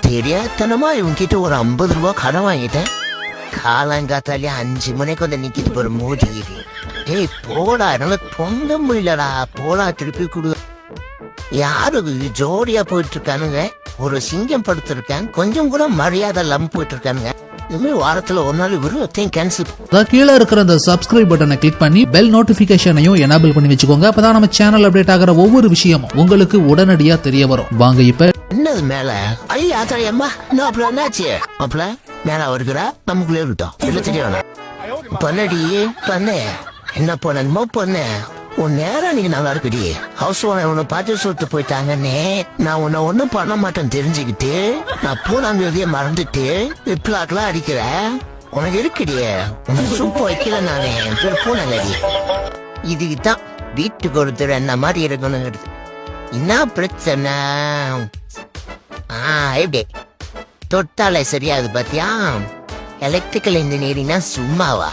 தெரியாதனமா இவங்கிட்ட ஒரு 50 ரூபா கடன் வாங்கிட்டேன். காலங்காத்தாலே 5 மணிக்கு வந்து நிக்கிட்டு போற மோதி. ஏய் போடா, என்னால பொங்க முடியலடா, போடா திருப்பி கொடு. யாரு ஜோடியா போயிட்டு இருக்கானுங்க, ஒரு சிங்கம் படுத்திருக்கேன், கொஞ்சம் கூட மரியாதை இல்லாம போயிட்டு இருக்கானுங்க. இதுமே வாரத்துல ஒரு நாள் விருவத்தையும் கேன்சல். கீழே இருக்கிற அந்த சப்ஸ்கிரைப் பட்டனை கிளிக் பண்ணி பெல் நோட்டிபிகேஷனையும் எனேபிள் பண்ணி வச்சுக்கோங்க. அப்பதான் நம்ம சேனல் அப்டேட் ஆகிற ஒவ்வொரு விஷயமும் உங்களுக்கு உடனடியா தெரிய வரும். வாங்க இப்ப என்னது மேல ஐயா அம்மா என்ன அப்புறம் என்னாச்சு அப்பல மேல வருகிறா, நமக்குள்ளே விட்டோம் இல்ல தெரியல பண்ணடி பண்ண என்ன பண்ணணுமோ பண்ண. உன் நேரம் நீங்க நல்லா இருக்குடி. ஹவுஸ் ஓனர் உன்னை பார்த்து சொல்லிட்டு போயிட்டாங்கன்னே நான் உன்னை ஒன்னும் பண்ண மாட்டேன்னு தெரிஞ்சுக்கிட்டு நான் பூனாங்க மறந்துட்டு பிளாக்லாம் அடிக்கிறேன். உனக்கு இருக்குடியே, உனக்கு சூப்பர் வைக்கல நானே பேர் பூனாங்கடி. இதுக்குதான் வீட்டுக்கு ஒருத்தர் என்ன மாதிரி இருக்கணுங்கிறது. என்ன பிரச்சனை? எப்படி தொட்டாலே சரியாது பாத்தியா? எலக்ட்ரிக்கல் இன்ஜினியரிங்னா சும்மாவா?